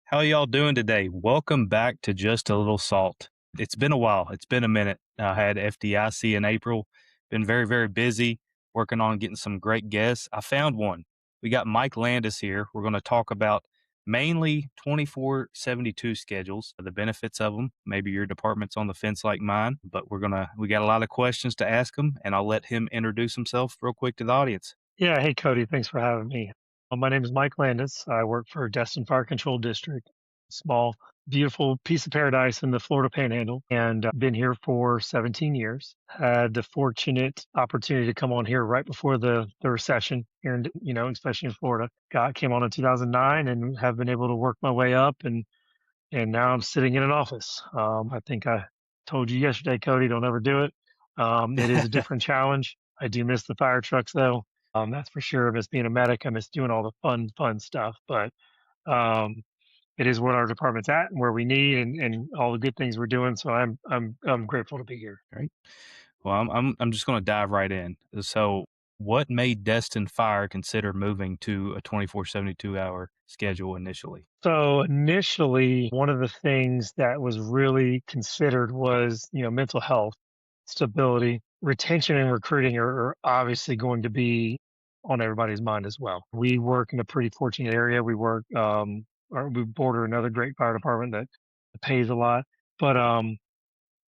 How y'all doing today? Welcome back to Just a Little Salt. It's been a while. It's been a minute. I had FDIC in April. Been very, very busy working on getting some great guests. I found one. We got Mike Landis here. We're going to talk about mainly 24/72 schedules, the benefits of them. Maybe your department's on the fence like mine, but we got a lot of questions to ask him, and I'll let him introduce himself real quick to the audience. Yeah, hey Cody, thanks for having me. My name is Mike Landis. I work for Destin Fire Control District, small, beautiful piece of paradise in the Florida Panhandle, and I've been here for 17 years. Had the fortunate opportunity to come on here right before the recession here, especially in Florida. Came on in 2009 and have been able to work my way up, and now I'm sitting in an office. I think I told you yesterday, Cody, don't ever do it. It is a different challenge. I do miss the fire trucks though. That's for sure. I miss being a medic. I miss doing all the fun stuff. But um, it is what our department's at and where we need and all the good things we're doing. So I'm grateful to be here. Right. Well, I'm just going to dive right in. So, what made Destin Fire consider moving to a 24/72 hour schedule initially? So initially, one of the things that was really considered was, mental health, stability, retention and recruiting are obviously going to be on everybody's mind as well. We work in a pretty fortunate area. We border another great fire department that pays a lot, but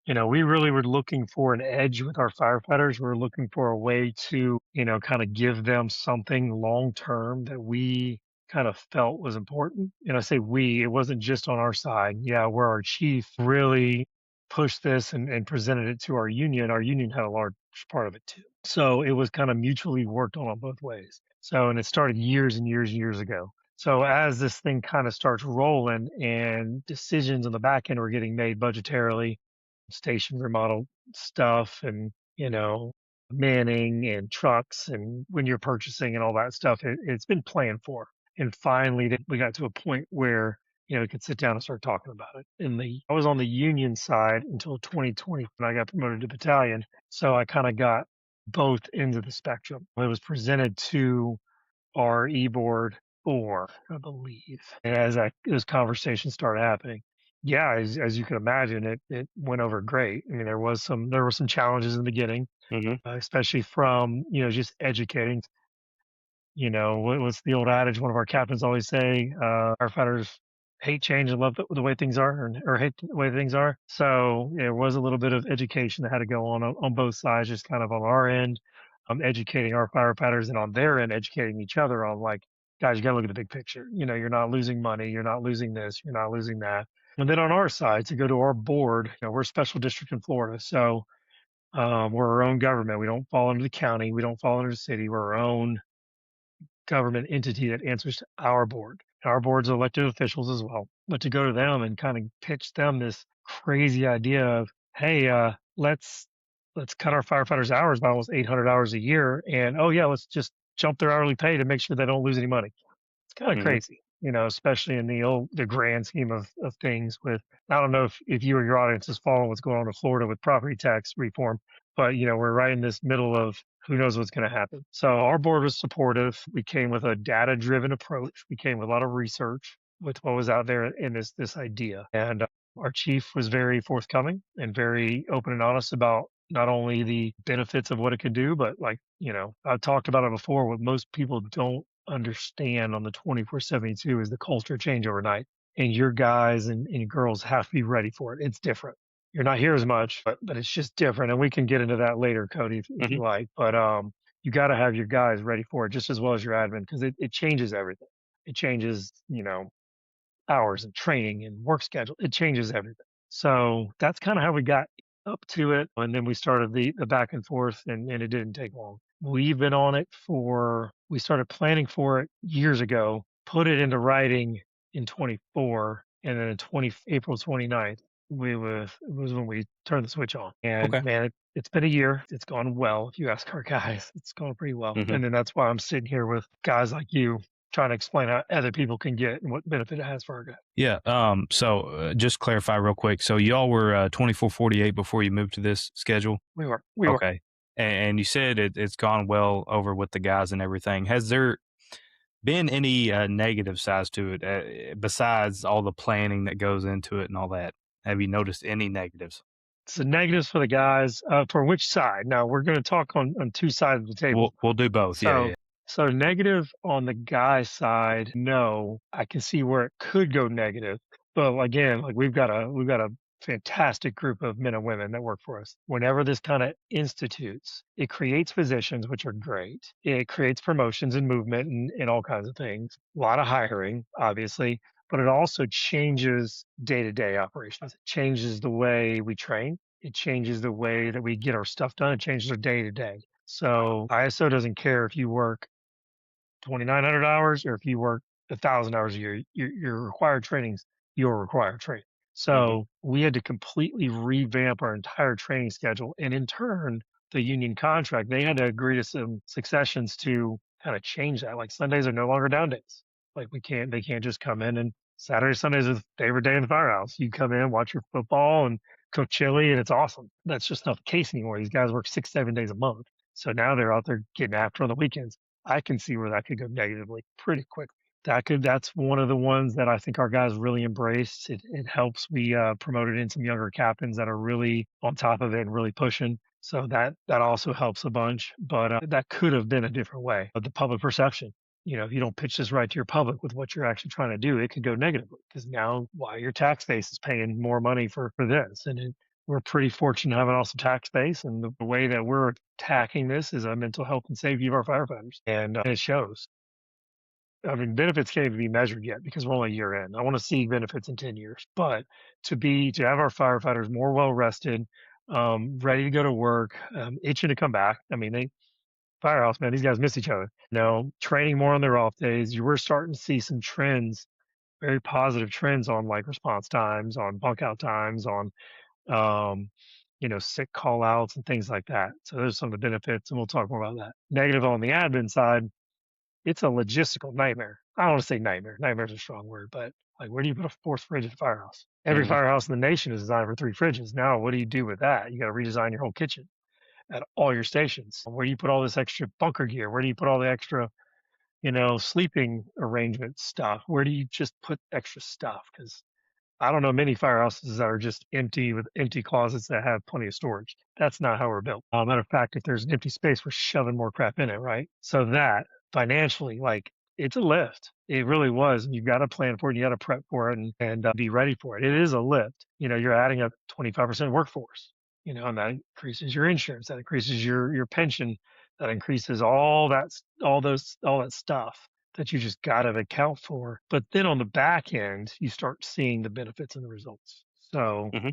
we really were looking for an edge with our firefighters. We're looking for a way to, kind of give them something long term that we kind of felt was important. And I say we, it wasn't just on our side. Yeah, where our chief really pushed this and presented it to our union. Our union had a large part of it too. So it was kind of mutually worked on both ways. So, and it started years and years and years ago. So as this thing kind of starts rolling and decisions on the back end were getting made budgetarily, station remodel stuff and, manning and trucks and when you're purchasing and all that stuff, it's been planned for. And finally, we got to a point where, we could sit down and start talking about it. I was on the union side until 2020 when I got promoted to battalion. So I kind of got both ends of the spectrum. It was presented to our e-board 4, I believe. And as conversations started happening, yeah, as you can imagine, it went over great. I mean, there were some challenges in the beginning, Hmm. especially from just educating. What's the old adage? One of our captains always say, "Firefighters hate change and love the way things are, or hate the way things are." So there was a little bit of education that had to go on both sides, just kind of on our end, educating our firefighters, and on their end, educating each other on like, guys, you got to look at the big picture. You're not losing money, you're not losing this, you're not losing that. And then on our side, to go to our board, we're a special district in Florida, so we're our own government. We don't fall under the county, we don't fall under the city. We're our own government entity that answers to our board. Our board's elected officials as well. But to go to them and kind of pitch them this crazy idea of, hey, let's cut our firefighters' hours by almost 800 hours a year, and oh yeah, let's just jump their hourly pay to make sure they don't lose any money. It's kind of Hmm. crazy, especially in the grand scheme of things. With I don't know if you or your audience is following what's going on in Florida with property tax reform, but we're right in this middle of who knows what's going to happen. So our board was supportive. We came with a data driven approach. We came with a lot of research with what was out there in this idea, and our chief was very forthcoming and very open and honest about not only the benefits of what it could do, but like, I've talked about it before. What most people don't understand on the 24/72 is the culture change overnight. And your guys and girls have to be ready for it. It's different. You're not here as much, but it's just different. And we can get into that later, Cody, if Hmm. you like. But you got to have your guys ready for it just as well as your admin because it changes everything. It changes, hours and training and work schedule. It changes everything. So that's kind of how we got up to it. And then we started the back and forth, and it didn't take long. We've been on it we started planning for it years ago, put it into writing in 24, and then in April 29th, it was when we turned the switch on. And Okay. man, it's been a year. It's gone well. If you ask our guys, it's gone pretty well. Hmm. And then that's why I'm sitting here with guys like you trying to explain how other people can get and what benefit it has for our guys. Yeah. So, just clarify real quick. So, y'all were 24/48 before you moved to this schedule. We were. Okay. And you said it's gone well over with the guys and everything. Has there been any negative sides to it besides all the planning that goes into it and all that? Have you noticed any negatives? So negatives for the guys, for which side? Now we're going to talk on two sides of the table. We'll do both. Yeah, So yeah. so negative on the guy side, no. I can see where it could go negative. But again, like we've got a fantastic group of men and women that work for us. Whenever this kind of institutes, it creates positions which are great. It creates promotions and movement and all kinds of things. A lot of hiring, obviously, but it also changes day-to-day operations. It changes the way we train. It changes the way that we get our stuff done. It changes our day to day. So ISO doesn't care if you work 2,900 hours or if you work 1,000 hours a year. Your required training's your required training. Hmm. So we had to completely revamp our entire training schedule. And in turn, the union contract, they had to agree to some successions to kind of change that. Like Sundays are no longer down days. Like they can't just come in and Saturday, Sundays is favorite day in the firehouse. You come in, watch your football and cook chili and it's awesome. That's just not the case anymore. These guys work 6, 7 days a month. So now they're out there getting after on the weekends. I can see where that could go negatively pretty quickly. That's one of the ones that I think our guys really embraced. It helps. We promoted in some younger captains that are really on top of it and really pushing. So that also helps a bunch. But that could have been a different way. But the public perception, if you don't pitch this right to your public with what you're actually trying to do, it could go negatively because now why your tax base is paying more money for this. We're pretty fortunate to have an awesome tax base. And the way that we're attacking this is a mental health and safety of our firefighters. And it shows. I mean, benefits can't even be measured yet because we're only a year in. I want to see benefits in 10 years, but to have our firefighters more well rested, ready to go to work, itching to come back. I mean, firehouse, man, these guys miss each other. Training more on their off days. You were starting to see some trends, very positive trends on like response times, on bunk out times, on, um, sick call outs and things like that. So those are some of the benefits, and we'll talk more about that. Negative on the admin side, it's a logistical nightmare. I don't want to say nightmare. Nightmare is a strong word, but like, where do you put a fourth fridge at a firehouse? Every Hmm. firehouse in the nation is designed for 3 fridges. Now, what do you do with that? You got to redesign your whole kitchen at all your stations. Where do you put all this extra bunker gear? Where do you put all the extra, sleeping arrangement stuff? Where do you just put extra stuff? Because I don't know many firehouses that are just empty with empty closets that have plenty of storage. That's not how we're built. Matter of fact, if there's an empty space, we're shoving more crap in it, right? So that financially, like, it's a lift. It really was. And you've got to plan for it. You got to prep for it and be ready for it. It is a lift. You're adding a 25% workforce, and that increases your insurance, that increases your pension, that increases all that stuff that you just got to account for. But then on the back end, you start seeing the benefits and the results. So, Hmm.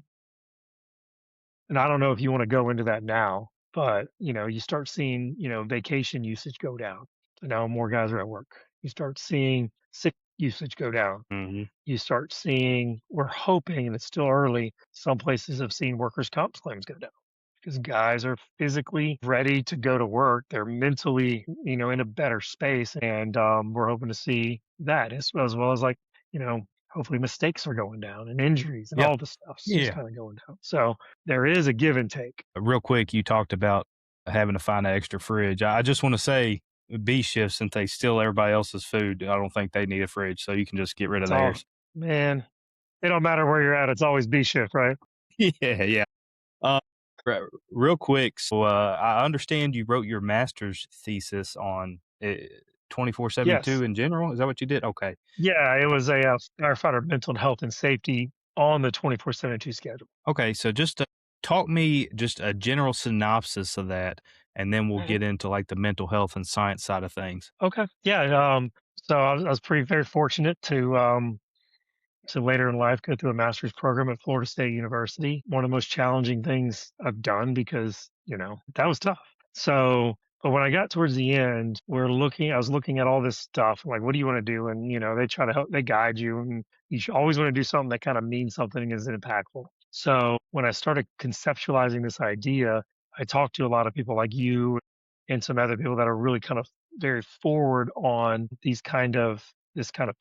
and I don't know if you want to go into that now, but you start seeing, vacation usage go down. So now more guys are at work. You start seeing sick usage go down. Hmm. You start seeing, we're hoping, and it's still early, some places have seen workers' comp claims go down because guys are physically ready to go to work. They're mentally, in a better space. And we're hoping to see that as well as like, hopefully mistakes are going down and injuries and Yeah, all the stuff's just yeah. kind of going down. So there is a give and take. Real quick, you talked about having to find an extra fridge. I just want to say, B shift, since they steal everybody else's food, I don't think they need a fridge, so you can just get rid of It's all, theirs. man, it don't matter where you're at. It's always B shift, right? Yeah, yeah. Uh, real quick, so I understand you wrote your master's thesis on 24/7 Yes. in general. Is that what you did? Okay. Yeah. It was a firefighter mental health and safety on the 24/7 schedule. Okay. So just talk me just a general synopsis of that, and then we'll Mhm. get into like the mental health and science side of things. Okay. Yeah. So I was pretty very fortunate to later in life go through a master's program at Florida State University. One of the most challenging things I've done because, that was tough. So, but when I got towards the end, I was looking at all this stuff, like, what do you want to do? And, they try to help, they guide you, and you should always want to do something that kind of means something and is impactful. So when I started conceptualizing this idea, I talked to a lot of people like you and some other people that are really kind of very forward on this kind of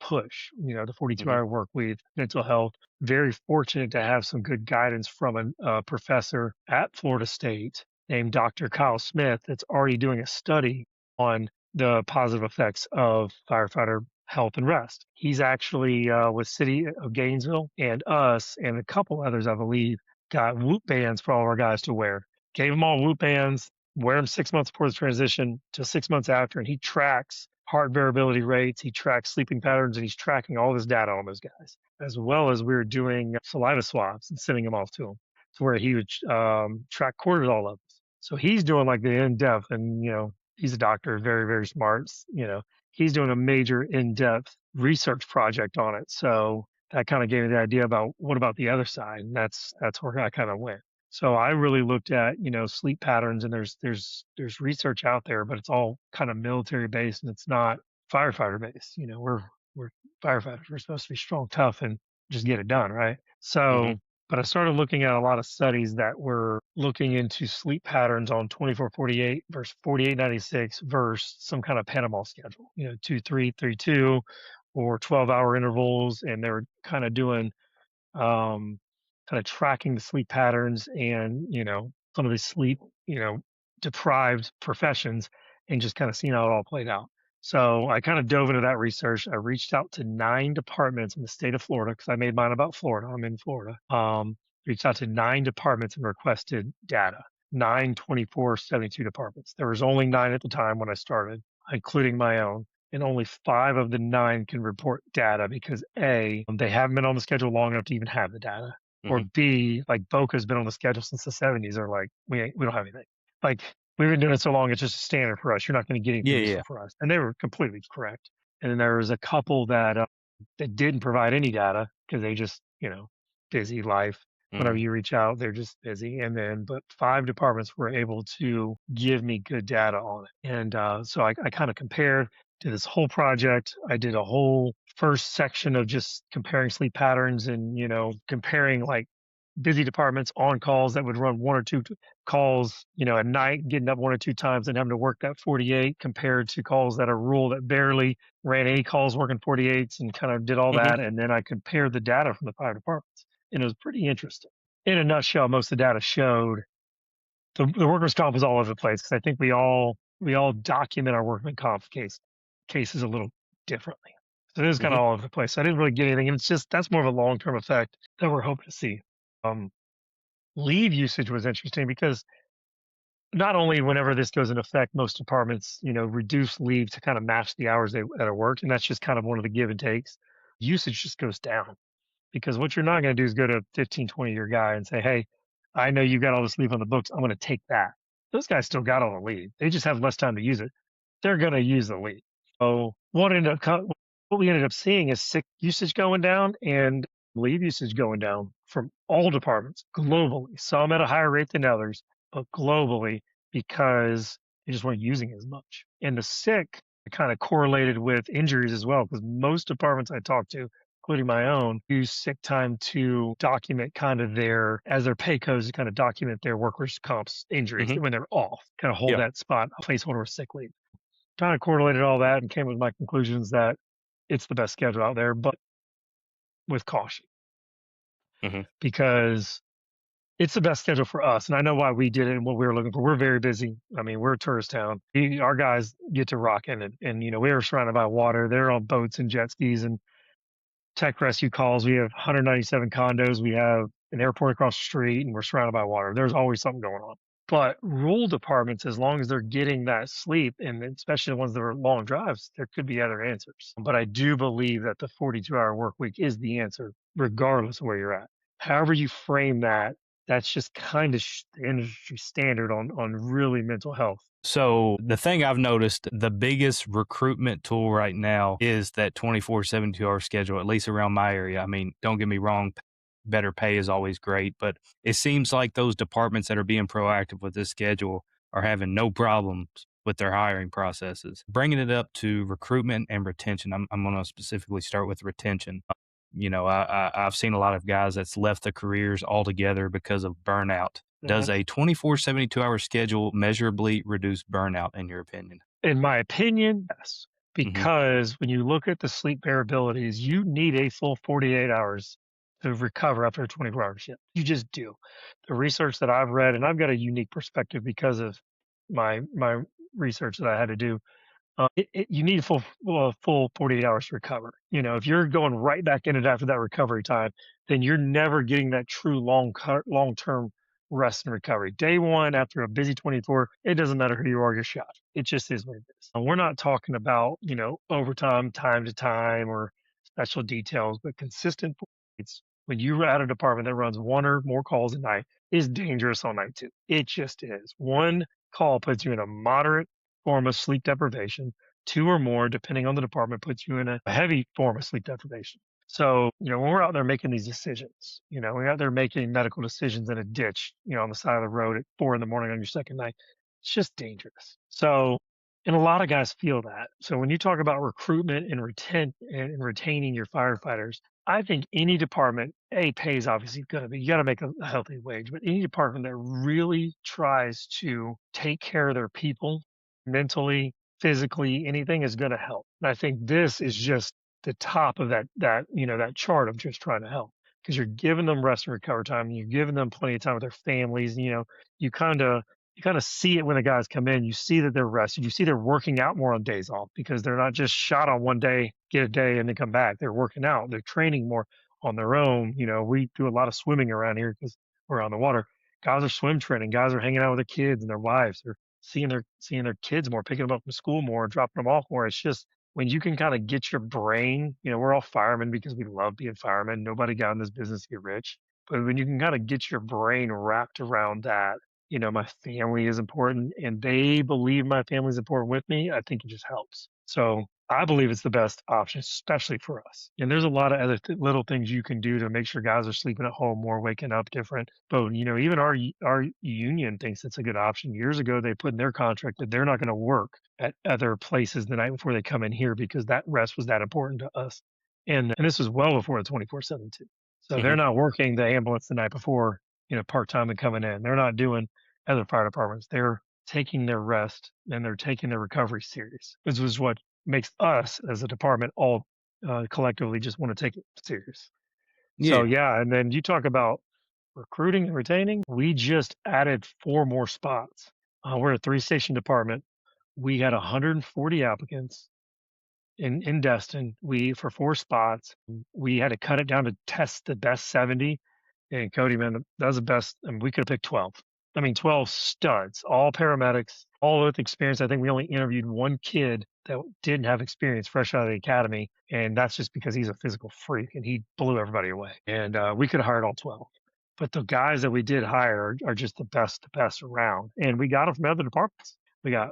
push, the 42-hour Hmm. work week, mental health. Very fortunate to have some good guidance from a professor at Florida State named Dr. Kyle Smith that's already doing a study on the positive effects of firefighter health and rest. He's actually with City of Gainesville and us and a couple others, I believe, got Whoop bands for all our guys to wear. Gave them all Whoop bands, wear them 6 months before the transition to 6 months after, and he tracks heart variability rates, he tracks sleeping patterns, and he's tracking all this data on those guys, as well as we were doing saliva swabs and sending them off to him, to where he would track cortisol levels. So he's doing like the in depth, and he's a doctor, very very smart. He's doing a major in depth research project on it. So that kind of gave me the idea about what about the other side, and that's where I kind of went. So I really looked at, sleep patterns, and there's research out there, but it's all kind of military based and it's not firefighter based. We're firefighters. We're supposed to be strong, tough, and just get it done, right? Hmm. So, but I started looking at a lot of studies that were looking into sleep patterns on 24/48 versus 48/96 versus some kind of Panama schedule, 2-3-3-2 or 12-hour intervals, and they were kind of doing um, kind of tracking the sleep patterns and, some of the sleep, deprived professions and just kind of seeing how it all played out. So I kind of dove into that research. I reached out to 9 departments in the state of Florida because I made mine about Florida. I'm in Florida. Reached out to 9 departments and requested data. 9 24/72 departments. There was only 9 at the time when I started, including my own, and only 5 of the 9 can report data because A, they haven't been on the schedule long enough to even have the data, or Hmm. B, like Boca's been on the schedule since the 70s. Are like, we don't have anything. Like, we've been doing it so long, it's just a standard for us. You're not going to get Yeah, anything yeah. useful for us. And they were completely correct. And then there was a couple that didn't provide any data because they just, busy life. Whenever Hmm. you reach out, they're just busy. And then, but 5 departments were able to give me good data on it. And so I kind of compared, did this whole project. I did a whole first section of just comparing sleep patterns and, comparing like busy departments on calls that would run 1 or 2 calls, at night, getting up 1 or 2 times and having to work that 48 compared to calls that are rural that barely ran any calls working 48s, and kind of did all Hmm. that. And then I compared the data from the 5 departments, and it was pretty interesting. In a nutshell, most of the data showed the workers' comp was all over the place because I think we all document our workman comp cases a little differently. So it is kind Hmm. of all over the place. So I didn't really get anything, and it's just that's more of a long term effect that we're hoping to see. Um, Leave usage was interesting because not only whenever this goes into effect, most departments, reduce leave to kind of match the hours that are worked, and that's just kind of one of the give and takes. Usage just goes down because what you're not going to do is go to a 15, 20-year guy and say, "Hey, I know you got all this leave on the books. I'm going to take that." Those guys still got all the leave. They just have less time to use it. They're going to use the leave. So what we ended up seeing is sick usage going down and leave usage going down from all departments globally. Some at a higher rate than others, but globally because they just weren't using as much. And the sick kind of correlated with injuries as well, because most departments I talked to, including my own, use sick time to document kind of as their pay codes to kind of document their workers' comps injuries Hmm. when they're off, kind of hold Yeah. that spot, a placeholder of sick leave. Kind of correlated all that and came with my conclusions that it's the best schedule out there, but with caution Hmm. because it's the best schedule for us. And I know why we did it and what we were looking for. We're very busy. I mean, we're a tourist town. Our guys get to rock in it. And, we are surrounded by water. They're on boats and jet skis and tech rescue calls. We have 197 condos. We have an airport across the street, and we're surrounded by water. There's always something going on. But rural departments, as long as they're getting that sleep, and especially the ones that are long drives, there could be other answers. But I do believe that the 42-hour work week is the answer, regardless of where you're at. However you frame that, that's just kind of the industry standard on really mental health. So the thing I've noticed, the biggest recruitment tool right now is that 24/7 2-hour schedule, at least around my area. I mean, don't get me wrong, better pay is always great, but it seems like those departments that are being proactive with this schedule are having no problems with their hiring processes. Bringing it up to recruitment and retention, I'm going to specifically start with retention. I've seen a lot of guys that's left their careers altogether because of burnout. Mhm. Does a 24/72-hour schedule measurably reduce burnout, in your opinion? In my opinion, yes. Mhm. Because when you look at the sleep variabilities, you need a full 48 hours to recover after a 24-hour shift. You just do. The research that I've read, and I've got a unique perspective because of my research that I had to do. You need full 48 hours to recover. If you're going right back in it after that recovery time, then you're never getting that true long term rest and recovery. Day one after a busy 24, it doesn't matter who you are, you're shot. It just is what it is. And we're not talking about overtime, time to time, or special details, but consistent. It's when you're at a department that runs one or more calls a night is dangerous on night two. It just is. One call puts you in a moderate form of sleep deprivation. Two or more, depending on the department, puts you in a heavy form of sleep deprivation. So, when we're out there making these decisions, we're out there making medical decisions in a ditch, on the side of the road at 4 in the morning on your second night, it's just dangerous. So, and a lot of guys feel that. So when you talk about recruitment and retaining your firefighters, I think any department, pays obviously going to be, you got to make a healthy wage, but any department that really tries to take care of their people mentally, physically, anything is going to help. And I think this is just the top of that chart of just trying to help because you're giving them rest and recover time. And you're giving them plenty of time with their families. You kind of you kind of see it when the guys come in. You see that they're rested. You see they're working out more on days off because they're not just shot on one day, get a day, and then come back. They're working out. They're training more on their own. We do a lot of swimming around here because we're on the water. Guys are swim training. Guys are hanging out with their kids and their wives. They're seeing their kids more, picking them up from school more, dropping them off more. It's just when you can kind of get your brain, we're all firemen because we love being firemen. Nobody got in this business to get rich. But when you can kind of get your brain wrapped around that, my family is important and they believe my family is important with me, I think it just helps. So I believe it's the best option, especially for us. And there's a lot of other little things you can do to make sure guys are sleeping at home more, waking up different. But even our union thinks it's a good option. Years ago, they put in their contract that they're not going to work at other places the night before they come in here because that rest was that important to us. And this was well before the 24/7 too. So they're Mhm. not working the ambulance the night before, part time and coming in. They're not doing other fire departments. They're taking their rest and they're taking their recovery serious. This is what makes us as a department all collectively just want to take it serious. So Yeah. yeah, and then you talk about recruiting and retaining. We just added 4 more spots. We're a 3 station department. We had 140 applicants in Destin. We for 4 spots. We had to cut it down to test the best 70. And Cody, man, that was the best. I mean, we could have picked 12. I mean, 12 studs, all paramedics, all with experience. I think we only interviewed one kid that didn't have experience fresh out of the academy. And that's just because he's a physical freak and he blew everybody away. And we could have hired all 12. But the guys that we did hire are just the best around. And we got them from other departments. We got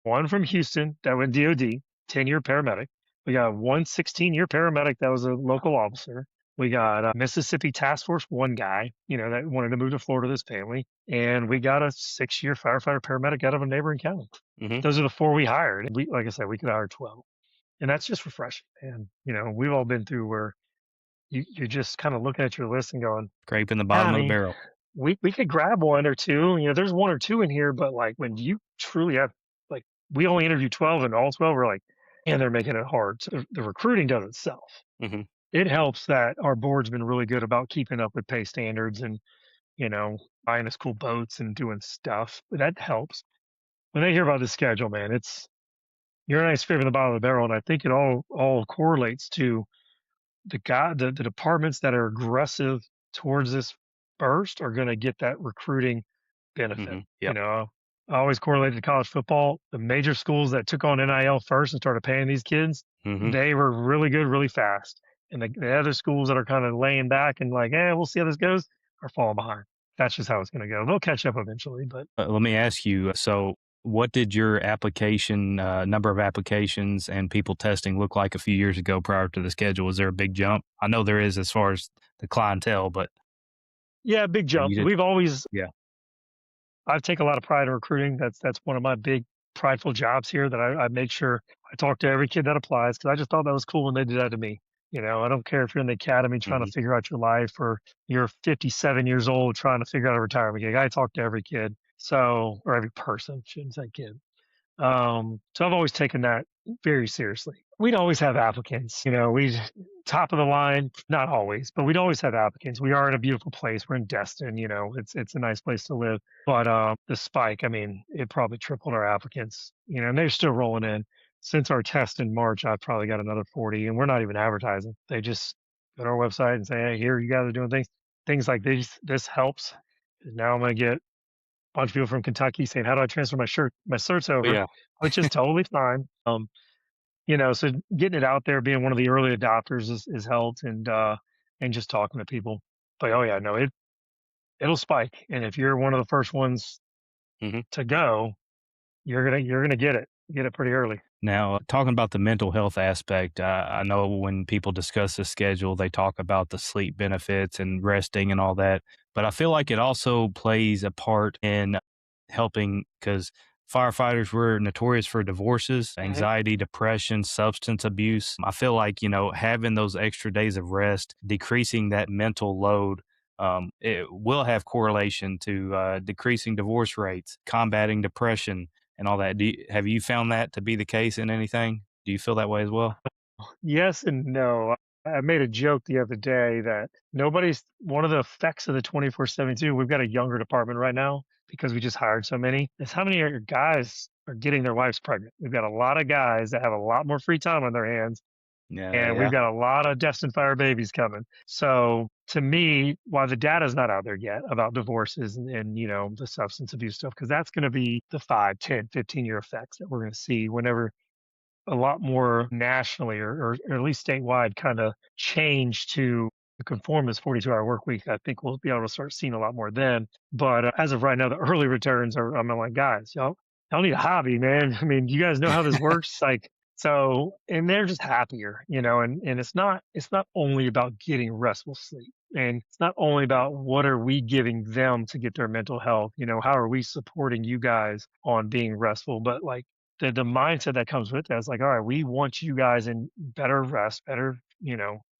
one from Houston that went DOD, 10-year paramedic. We got one 16-year paramedic that was a local officer. We got a Mississippi Task Force one guy, that wanted to move to Florida with his family. And we got a 6-year firefighter paramedic out of a neighboring county. Mhm. Those are the 4 we hired. Like I said, we could hire 12. And that's just refreshing. And, we've all been through where you're just kind of looking at your list and going, Scraping the yeah, bottom I of the mean, barrel. we could grab one or two. There's one or two in here, but like when you truly have like we only interviewed 12 and all 12 were like, and they're making it hard. So the recruiting does itself. Mhm. It helps that our board's been really good about keeping up with pay standards and, buying us cool boats and doing stuff. But that helps. When they hear about the schedule, man, you're a nice scraping the bottom of the barrel. And I think it all correlates to the departments that are aggressive towards this first are going to get that recruiting benefit. Mhm. Yep. I always correlated to college football. The major schools that took on NIL first and started paying these kids, Mhm. they were really good, really fast. And the other schools that are kind of laying back and like, we'll see how this goes, are falling behind. That's just how it's going to go. They'll catch up eventually, but Let me ask you, so what did your application, number of applications and people testing look like a few years ago prior to the schedule? Was there a big jump? I know there is as far as the clientele, but yeah, big are jump. you just yeah. I take a lot of pride in recruiting. That's one of my big prideful jobs here that I make sure I talk to every kid that applies because I just thought that was cool when they did that to me. I don't care if you're in the academy trying to Mhm. figure out your life or you're 57 years old trying to figure out a retirement gig. I talk to every kid. So, or every person, shouldn't say kid. So I've always taken that very seriously. We'd always have applicants, we top of the line, not always, but we'd always have applicants. We are in a beautiful place. We're in Destin, it's a nice place to live. But the spike, I mean, it probably tripled our applicants, and they're still rolling in. since our test in March, I've probably got another 40, and we're not even advertising. They just go to our website and say, "Hey, here you guys are doing things like these. This helps." And now I'm gonna get a bunch of people from Kentucky saying, "How do I transfer my certs Oh, over?" yeah. Which is totally fine. So getting it out there, being one of the early adopters is helped, and just talking to people. But oh yeah, no, it'll spike, and if you're one of the first ones Mhm. to go, you're gonna get it pretty early. Now, talking about the mental health aspect, I know when people discuss the schedule, they talk about the sleep benefits and resting and all that. But I feel like it also plays a part in helping because firefighters were notorious for divorces, Mhm. anxiety, depression, substance abuse. I feel like, having those extra days of rest, decreasing that mental load, it will have correlation to decreasing divorce rates, combating depression, and all that. Have you found that to be the case in anything? Do you feel that way as well? Yes and no. I made a joke the other day that nobody's one of the effects of the 24/72. We've got a younger department right now because we just hired so many. Is how many of your guys are getting their wives pregnant? We've got a lot of guys that have a lot more free time on their hands, Yeah, and we've yeah. got a lot of Destin Fire babies coming. So to me, while the data's not out there yet about divorces and the substance abuse stuff, because that's going to be the 5, 10, 15-year effects that we're going to see whenever a lot more nationally or at least statewide kind of change to conform this 42-hour work week. I think we'll be able to start seeing a lot more then. But as of right now, the early returns are, I'm like, guys, y'all need a hobby, man. I mean, you guys know how this works? Like, so, and they're just happier, and it's not only about getting restful sleep. And it's not only about what are we giving them to get their mental health, how are we supporting you guys on being restful, but like the mindset that comes with that is like, all right, we want you guys in better rest, better,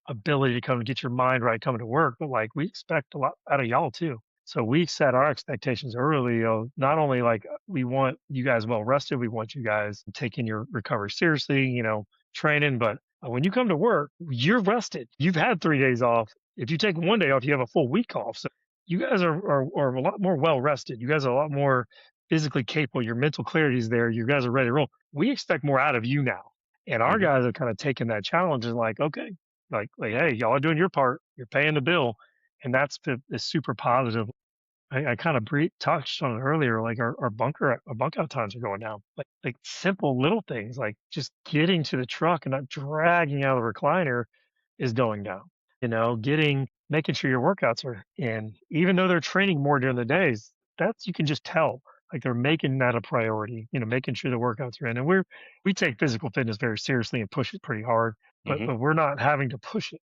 ability to come and get your mind right coming to work. But like we expect a lot out of y'all too. So we set our expectations early. Not only like we want you guys well rested, we want you guys taking your recovery seriously, training, but when you come to work, you're rested. You've had 3 days off. If you take one day off, you have a full week off. So you guys are a lot more well rested. You guys are a lot more physically capable, your mental clarity is there, you guys are ready to roll. We expect more out of you now. And our Mhm, guys are kind of taking that challenge and like, okay, like, hey, y'all are doing your part, you're paying the bill. And that's is super positive. I kind of touched on it earlier. Like our bunk out times are going down. Like simple little things, like just getting to the truck and not dragging out of the recliner is going down. Making sure your workouts are in, even though they're training more during the days. That's you can just tell. Like they're making that a priority. Making sure the workouts are in, and we take physical fitness very seriously and push it pretty hard. But mhm, but we're not having to push it.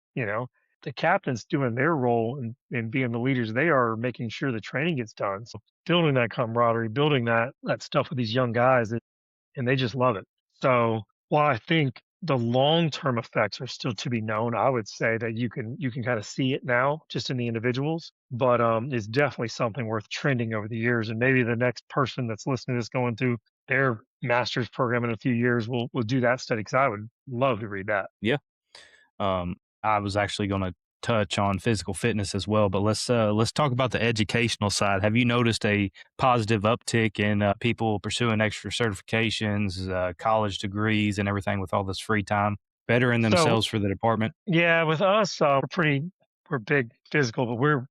The captain's doing their role and being the leaders they are, making sure the training gets done. So building that camaraderie, building that stuff with these young guys, and they just love it. So while I think the long term effects are still to be known, I would say that you can kind of see it now just in the individuals, but it's definitely something worth trending over the years. And maybe the next person that's listening to this going through their master's program in a few years will do that study because I would love to read that. yeah. I was actually gonna touch on physical fitness as well, but let's talk about the educational side. Have you noticed a positive uptick in, people pursuing extra certifications, college degrees, and everything with all this free time, bettering So themselves for the department? yeah, with us, we're big physical, but we're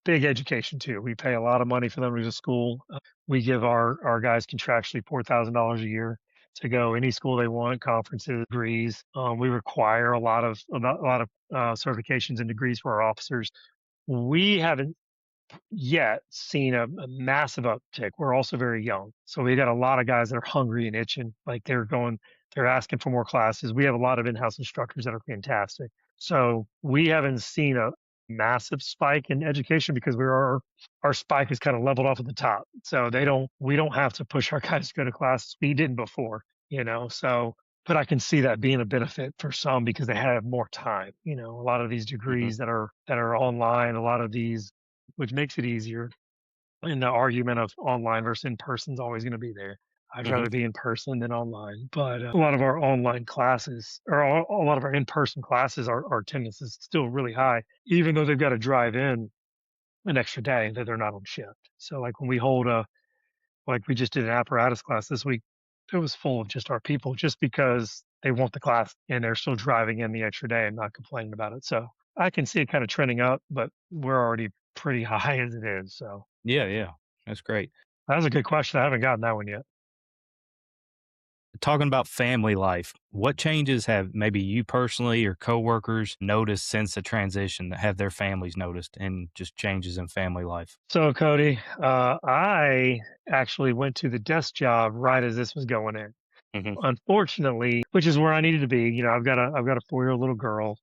big education too. We pay a lot of money for them to go to school. We give our guys contractually $4,000 a year to go any school they want, conferences, degrees. We require a lot of certifications and degrees for our officers. We haven't yet seen a massive uptick. We're also very young. So we got a lot of guys that are hungry and itching. Like they're asking for more classes. We have a lot of in-house instructors that are fantastic. So we haven't seen a massive spike in education because our spike is kind of leveled off at the top. So we don't have to push our guys to go to classes. We didn't before. So but I can see that being a benefit for some because they have more time. A lot of these Mhm, degrees that are online, a lot of these which makes it easier. And the argument of online versus in person is always going to be there. I'd mhm, rather be in person than online. But a lot of our online classes, or a lot of our in person classes, our attendance is still really high, even though they've got to drive in an extra day that they're not on shift. So, like when we hold like we just did an apparatus class this week, it was full of just our people just because they want the class and they're still driving in the extra day and not complaining about it. So I can see it kind of trending up, but we're already pretty high as it is. So Yeah, yeah. That's great. that was a good question. I haven't gotten that one yet. Talking about family life, what changes have maybe you personally or coworkers noticed since the transition that have their families noticed and just changes in family life? So Cody, I actually went to the desk job right as this was going in. Mhm, Unfortunately, which is where I needed to be. I've got a 4-year-old little girl.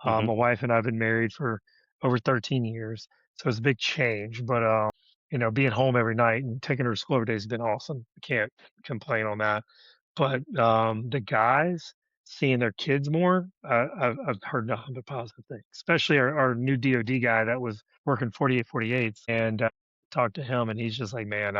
mhm, My wife and I have been married for over 13 years, so it's a big change. But being home every night and taking her to school every day has been awesome. I can't complain on that. But the guys seeing their kids more, I've heard nothing but positive things. Especially our new DoD guy that was working 48/48s, and talked to him, and he's just like, man,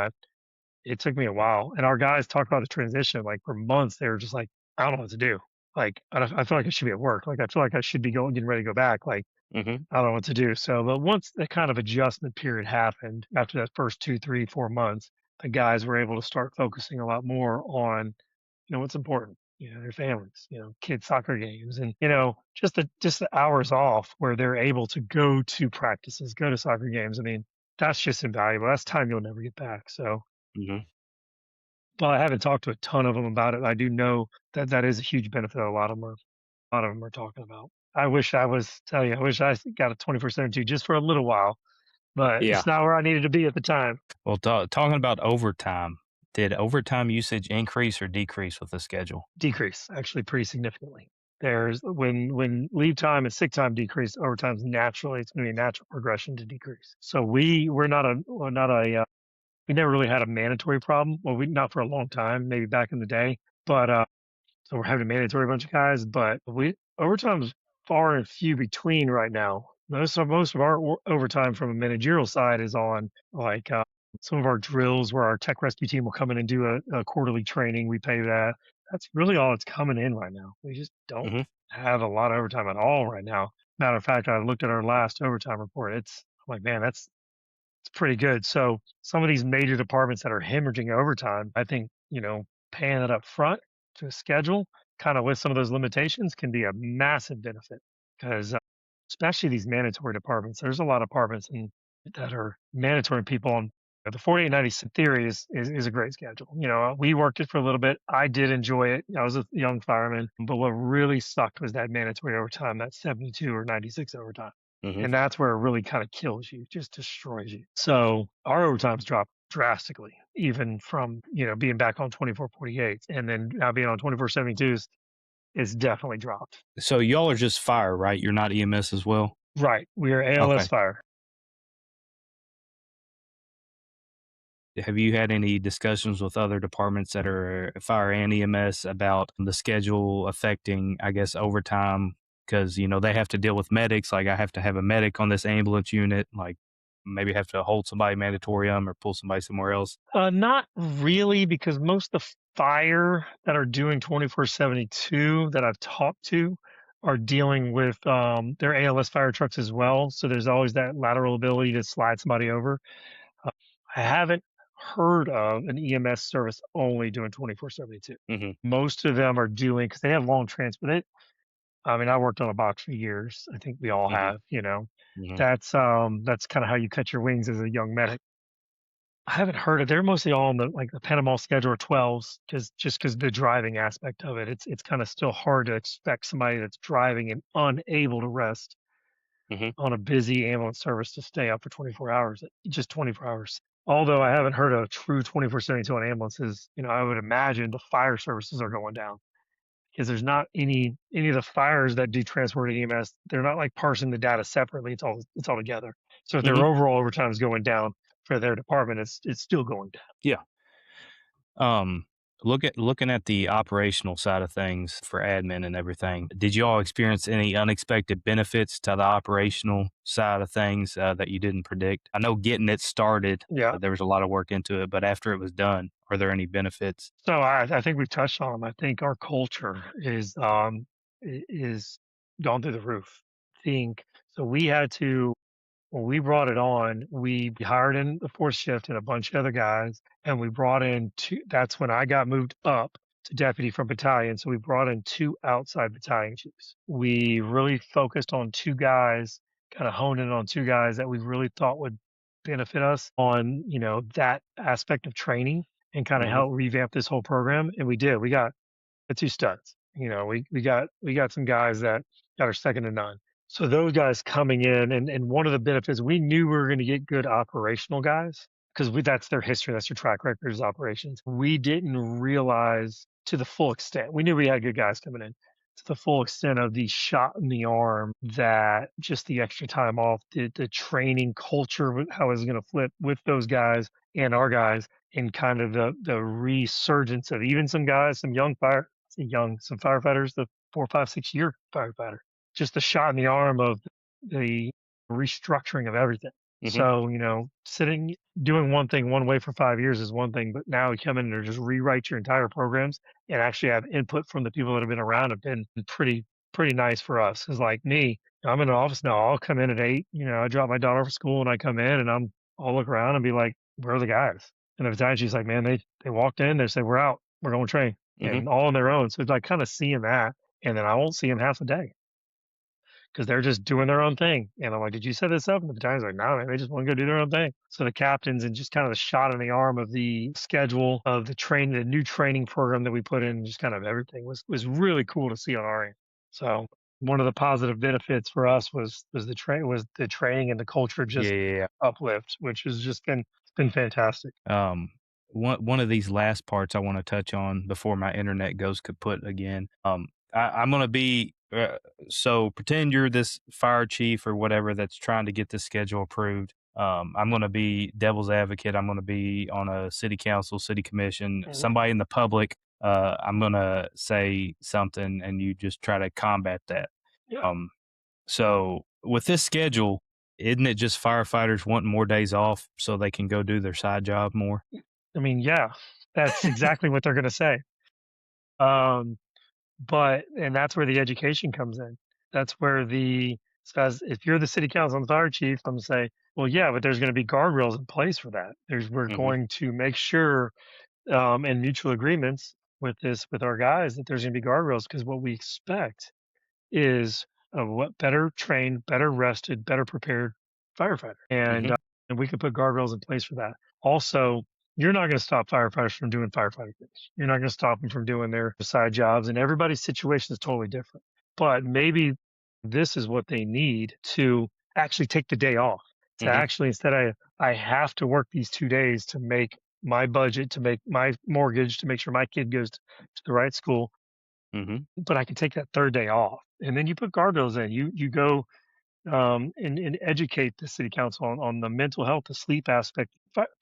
it took me a while, and our guys talked about the transition, like, for months, they were just like, "I don't know what to do." Like, I feel like I should be at work, like, I feel like I should be getting ready to go back, like, mhm, I don't know what to do. So, but once the kind of adjustment period happened after that first 2, 3, 4 months, the guys were able to start focusing a lot more on, what's important, their families, kids' soccer games and, just the hours off where they're able to go to practices, go to soccer games. I mean, that's just invaluable. That's time you'll never get back. So, mhm. well, I haven't talked to a ton of them about it. I do know that that is a huge benefit a lot of them are talking about. I wish got a 24/7 just for a little while, but Yeah. it's not where I needed to be at the time. Well, talking about overtime, did overtime usage increase or decrease with the schedule? Decrease actually pretty significantly. There's when leave time and sick time decrease, overtime's naturally it's going to be a natural progression to decrease. So we never really had a mandatory problem. Well, we not for a long time, maybe back in the day, but so we're having a mandatory bunch of guys, but we overtime's far and few between right now. Most of our overtime from a managerial side is on like some of our drills where our tech rescue team will come in and do a quarterly training. We pay that. That's really all that's coming in right now. We just don't Mhm, have a lot of overtime at all right now. Matter of fact, I looked at our last overtime report. I'm like, man, it's pretty good. So some of these major departments that are hemorrhaging overtime, I think, paying it up front to a schedule, kind of with some of those limitations, can be a massive benefit because especially these mandatory departments, there's a lot of departments that are mandatory people on the 48/96 theory is a great schedule. We worked it for a little bit. I did enjoy it. I was a young fireman, but what really sucked was that mandatory overtime, that 72 or 96 overtime. mhm. And that's where it really kind of kills you, just destroys you. So our overtime's dropped drastically, even from, being back on 24/48, and then now being on 24/72s is definitely dropped. So y'all are just fire, right? You're not EMS as well? Right. We are ALS Okay. fire. Have you had any discussions with other departments that are fire and EMS about the schedule affecting, I guess, overtime? Because, they have to deal with medics. Like, I have to have a medic on this ambulance unit, like, maybe have to hold somebody mandatorium or pull somebody somewhere else. Not really, because most of the fire that are doing 24/72 that I've talked to are dealing with their ALS fire trucks as well. So there's always that lateral ability to slide somebody over. Uh, I haven't heard of an EMS service only doing 24/72. Mhm, Most of them are doing because they have long transport. I mean, I worked on a box for years. I think we all mhm, have. mhm, That's kind of how you cut your wings as a young medic. I haven't heard of they're mostly all on the Panama Schedule or 12s just because the driving aspect of it. It's kinda still hard to expect somebody that's driving and unable to rest mhm, on a busy ambulance service to stay up for 24 hours, just 24 hours. Although I haven't heard of a true 24/72 on ambulances, I would imagine the fire services are going down because there's not any of the fires that do transport at EMS, they're not, like, parsing the data separately, it's all together. So if mhm. their overall overtime is going down for their department, it's still going down. Yeah. Um, looking at the operational side of things for admin and everything, did you all experience any unexpected benefits to the operational side of things that you didn't predict? I know getting it started, Yeah. there was a lot of work into it, but after it was done, are there any benefits? So I think we've touched on 'em. I think our culture is gone through the roof. I think so we had to When we brought it on, we hired in the fourth shift and a bunch of other guys, and we brought in two. That's when I got moved up to deputy from battalion. So we brought in two outside battalion chiefs. We really focused on two guys, kind of honed in on two guys that we really thought would benefit us on, that aspect of training and kind of Mhm. help revamp this whole program. And we did. We got the two studs. We got some guys that are second to none. So those guys coming in, and one of the benefits, we knew we were going to get good operational guys because that's their history, that's their track record is operations. We didn't realize to the full extent. We knew we had good guys coming in to the full extent of the shot in the arm that just the extra time off, the training culture, how it was going to flip with those guys and our guys, and kind of the resurgence of even some guys, some some firefighters, the 4, 5, 6 year firefighter. Just the shot in the arm of the restructuring of everything. Mhm. So, doing one thing one way for 5 years is one thing, but now you come in and just rewrite your entire programs and actually have input from the people that have been around have been pretty nice for us. Cause like me, I'm in an office now. I'll come in at 8, I drop my daughter off at school and I come in and I'll look around and be like, where are the guys? And every time she's like, man, they walked in, they said, we're out, we're going to train Mhm. and all on their own. So it's like kind of seeing that. And then I won't see them half a day because they're just doing their own thing. And I'm like, did you set this up? And the battalion's like, no, man, they just want to go do their own thing. So the captains and just kind of the shot in the arm of the schedule of the new training program that we put in, just kind of everything was really cool to see on our end. So one of the positive benefits for us was the training and the culture Yeah, just yeah, yeah. uplift, which has just been fantastic. Um, one of these last parts I wanna touch on before my internet goes kaput again. I'm gonna be, so pretend you're this fire chief or whatever that's trying to get this schedule approved. I'm gonna be devil's advocate. I'm gonna be on a city council, city commission, Mhm. somebody in the public. I'm gonna say something and you just try to combat that. Yeah. Um, so with this schedule, isn't it just firefighters wanting more days off so they can go do their side job more? I mean, yeah, that's exactly what they're going to say. Um, and that's where the education comes in. That's where says if you're the city council and fire chief, I'm gonna say, well, yeah, but there's going to be guardrails in place for that. We're Mhm. going to make sure, in mutual agreements with our guys that there's going to be guardrails because what we expect is a what better trained, better rested, better prepared firefighter. Mhm. And we can put guardrails in place for that. Also, you're not going to stop firefighters from doing firefighting things. You're not going to stop them from doing their side jobs, and everybody's situation is totally different. But maybe this is what they need to actually take the day off. To Mhm. actually, instead, I have to work these 2 days to make my budget, to make my mortgage, to make sure my kid goes to the right school, Mhm. but I can take that third day off. And then you put guardrails in. You go and educate the city council on the mental health, the sleep aspect.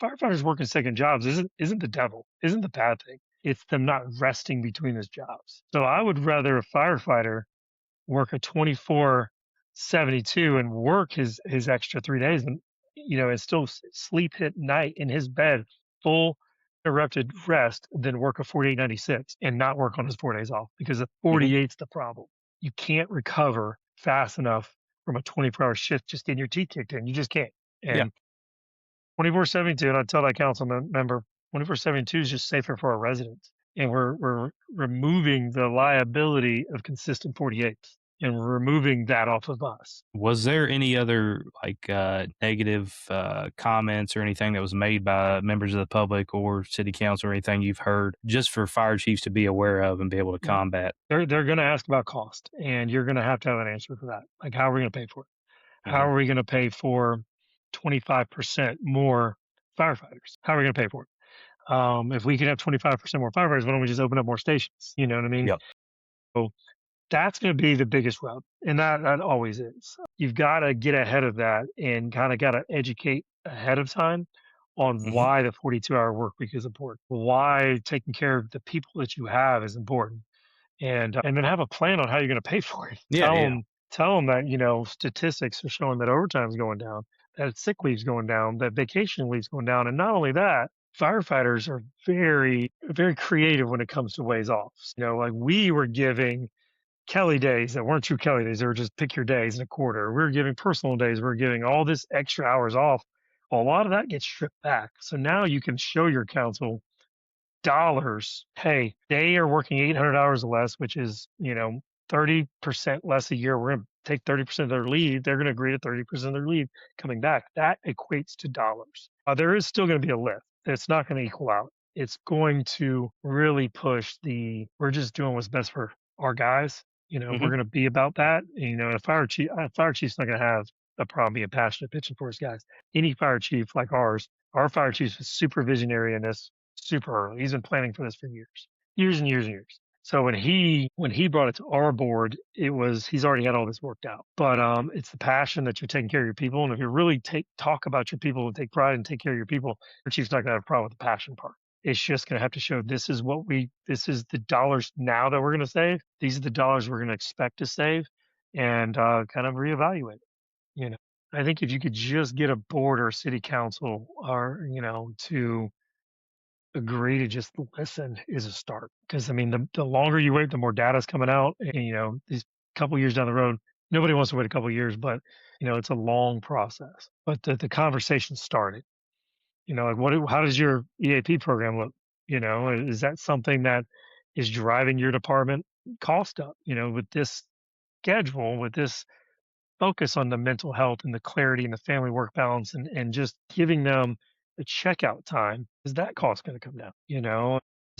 Firefighters working second jobs isn't the devil, isn't the bad thing. It's them not resting between those jobs. So I would rather a firefighter work a 24/72 and work his extra 3 days and still sleep at night in his bed, full interrupted rest, than work a 48/96 and not work on his 4 days off because the Mhm. 48's the problem. You can't recover fast enough from a 24-hour shift just getting your teeth kicked in. You just can't. Yeah. And 24/72, and I tell that council member, 24/72 is just safer for our residents. And we're removing the liability of consistent 48s and we're removing that off of us. Was there any other, like, negative, comments or anything that was made by members of the public or city council or anything you've heard just for fire chiefs to be aware of and be able to Mm. combat? They're going to ask about cost, and you're going to have an answer for that. Like, how are we going to pay for it? How Mhm. are we going to pay for 25% more firefighters? How are we going to pay for it? If we could have 25% more firefighters, why don't we just open up more stations? You know what I mean? Yep. So that's going to be the biggest rub, and that always is. You've got to get ahead of that and kind of got to educate ahead of time on Mhm. why the 42-hour work week is important, why taking care of the people that you have is important, and then have a plan on how you're going to pay for it. Yeah, yeah. Tell them that statistics are showing that overtime's going down, that sick leave's going down, that vacation leave's going down, and not only that, firefighters are very very creative when it comes to ways off. Like we were giving Kelly days that weren't true Kelly days. They were just pick your days in a quarter. We were giving personal days. We are giving all this extra hours off. Well, a lot of that gets stripped back. So now you can show your council dollars. Hey, they are working 800 hours less, which is, 30% less a year. We're going to take 30% of their leave. They're going to agree to 30% of their leave coming back. That equates to dollars. There is still going to be a lift. It's not going to equal out. It's going to really push we're just doing what's best for our guys. We're Hmm. going to be about that. A fire chief's not going to have a problem being passionate pitching for his guys. Any fire chief like ours, our fire chief is super visionary in this super early. He's been planning for this for years and years and years. So when he brought it to our board, he's already had all this worked out. But it's the passion that you're taking care of your people, and if you really talk about your people and take pride and take care of your people, your chief's not gonna have a problem with the passion part. It's just gonna have to show this is the dollars now that we're gonna save. These are the dollars we're gonna expect to save, and kind of reevaluate it. You know, I think if you could just get a board or a city council or to agree to just listen is a start. Because I mean, the longer you wait, the more data's coming out, and these couple years down the road, nobody wants to wait a couple years, but it's a long process. But the conversation started. Like how does your EAP program look? Is that something that is driving your department cost up? With this schedule, with this focus on the mental health and the clarity and the family work balance and just giving them the checkout time, is that cost going to come down?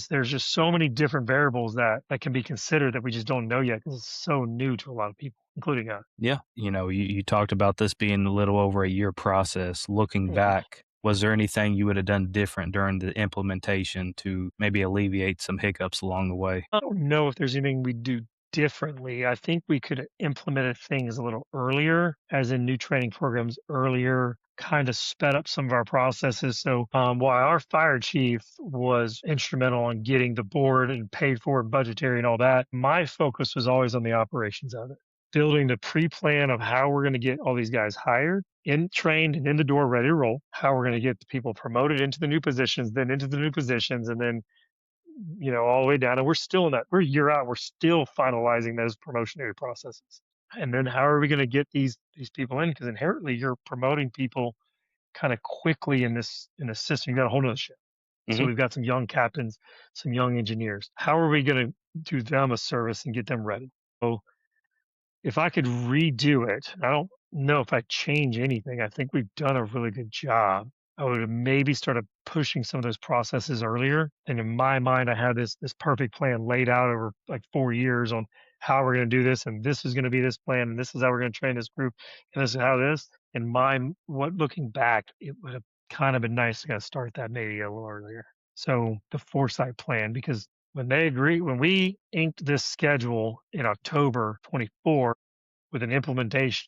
There's just so many different variables that can be considered that we just don't know yet because it's so new to a lot of people, including us. Yeah. You talked about this being a little over a year process. Looking Mhm. back, was there anything you would have done different during the implementation to maybe alleviate some hiccups along the way? I don't know if there's anything we do differently. I think we could have implemented things a little earlier, as in new training programs earlier, kind of sped up some of our processes. So while our fire chief was instrumental in getting the board and paid for and budgetary and all that, my focus was always on the operations of it. Building the pre-plan of how we're going to get all these guys hired, in trained and in the door ready to roll, how we're going to get the people promoted into the new positions, then into the new positions, and then all the way down. And we're still in that. We're a year out. We're still finalizing those promotionary processes. And then how are we going to get these people in? Because inherently, you're promoting people kind of quickly in this system. You got a whole nother ship. So Hmm. we've got some young captains, some young engineers. How are we going to do them a service and get them ready? So if I could redo it, I don't know if I'd change anything. I think we've done a really good job. I would have maybe started pushing some of those processes earlier. And in my mind, I had this perfect plan laid out over like 4 years on how we're going to do this, and this is going to be this plan, and this is how we're going to train this group, and this is how this. And what looking back, it would have kind of been nice to kind of start that maybe a little earlier. So the foresight plan, because when we inked this schedule in October 24 with an implementation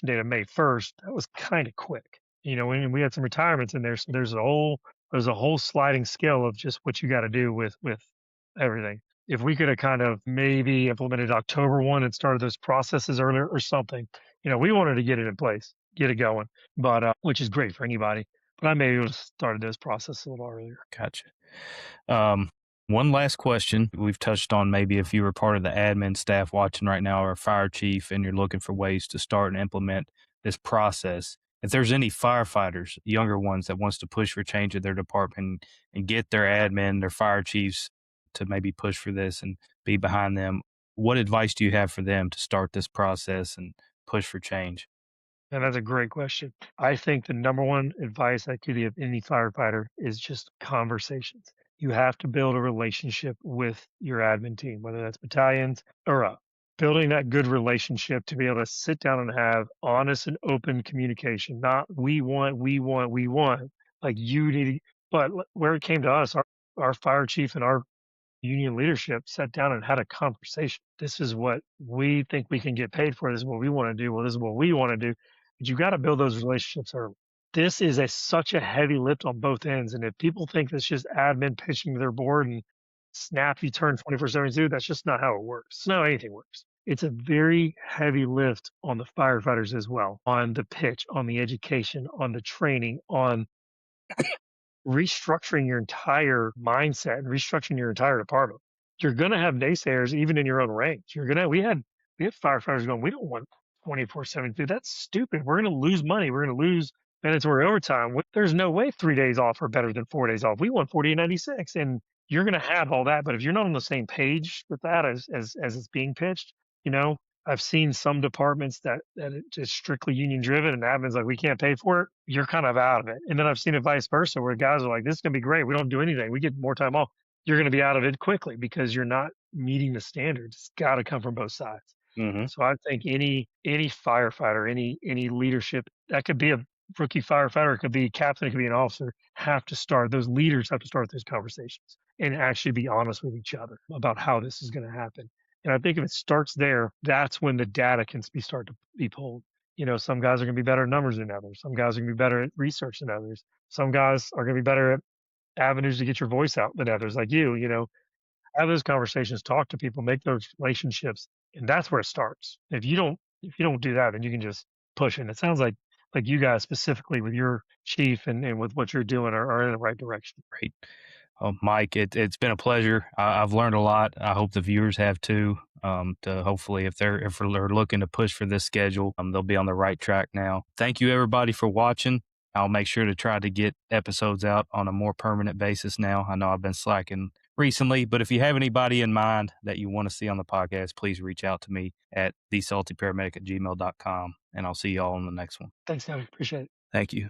date of May 1st, that was kind of quick. And we had some retirements in there, so there's a whole sliding scale of just what you got to do with everything. If we could have kind of maybe implemented October 1 and started those processes earlier or something, we wanted to get it in place, get it going, but which is great for anybody. But I maybe would have started those processes a little earlier. Gotcha. Um, One last question. We've touched on maybe if you were part of the admin staff watching right now or a fire chief and you're looking for ways to start and implement this process. If there's any firefighters, younger ones that wants to push for change in their department and get their admin, their fire chiefs to maybe push for this and be behind them, what advice do you have for them to start this process and push for change? And that's a great question. I think the number one advice I could give any firefighter is just conversations. You have to build a relationship with your admin team, whether that's battalions or up. Building that good relationship to be able to sit down and have honest and open communication, not we want, we want, we want. Like you need to, but where it came to us, our fire chief and our union leadership sat down and had a conversation. This is what we think we can get paid for. This is what we want to do. Well, this is what we want to do. But you got to build those relationships early. This is such a heavy lift on both ends. And if people think it's just admin pitching to their board and snap, you turn 24/7, that's just not how it works. It's not how anything works. It's a very heavy lift on the firefighters as well, on the pitch, on the education, on the training, on restructuring your entire mindset and restructuring your entire department. you're gonna have naysayers even in your own ranks. We had firefighters going, "We don't want 24/7 food. That's stupid. We're gonna lose money. We're gonna lose mandatory overtime. There's no way 3 days off are better than 4 days off. We want 48.96." And you're gonna have all that, but if you're not on the same page with that as it's being pitched, you know, I've seen some departments that it just strictly union driven and admin's like, "We can't pay for it." You're kind of out of it. And then I've seen it vice versa where guys are like, "This is gonna be great. We don't do anything. We get more time off." You're gonna be out of it quickly because you're not meeting the standards. It's gotta come from both sides. Mhm. So I think any firefighter, any leadership, that could be a rookie firefighter, it could be a captain, it could be an officer, have to start those leaders have to start those conversations and actually be honest with each other about how this is gonna happen. And I think if it starts there, that's when the data can be start to be pulled. You know, some guys are gonna be better at numbers than others. Some guys are gonna be better at research than others. Some guys are gonna be better at avenues to get your voice out than others, like you know, have those conversations, talk to people, make those relationships, and that's where it starts. If you don't do that, then you can just push it. And it sounds like you guys specifically with your chief and with what you're doing are in the right direction. Great. Mike, it's been a pleasure. I've learned a lot. I hope the viewers have too. To hopefully, if they're looking to push for this schedule, they'll be on the right track now. Thank you everybody for watching. I'll make sure to try to get episodes out on a more permanent basis now. I know I've been slacking recently, but if you have anybody in mind that you want to see on the podcast, please reach out to me at thesaltyparamedic@gmail.com, and I'll see y'all on the next one. Thanks, Gabby. Appreciate it. Thank you.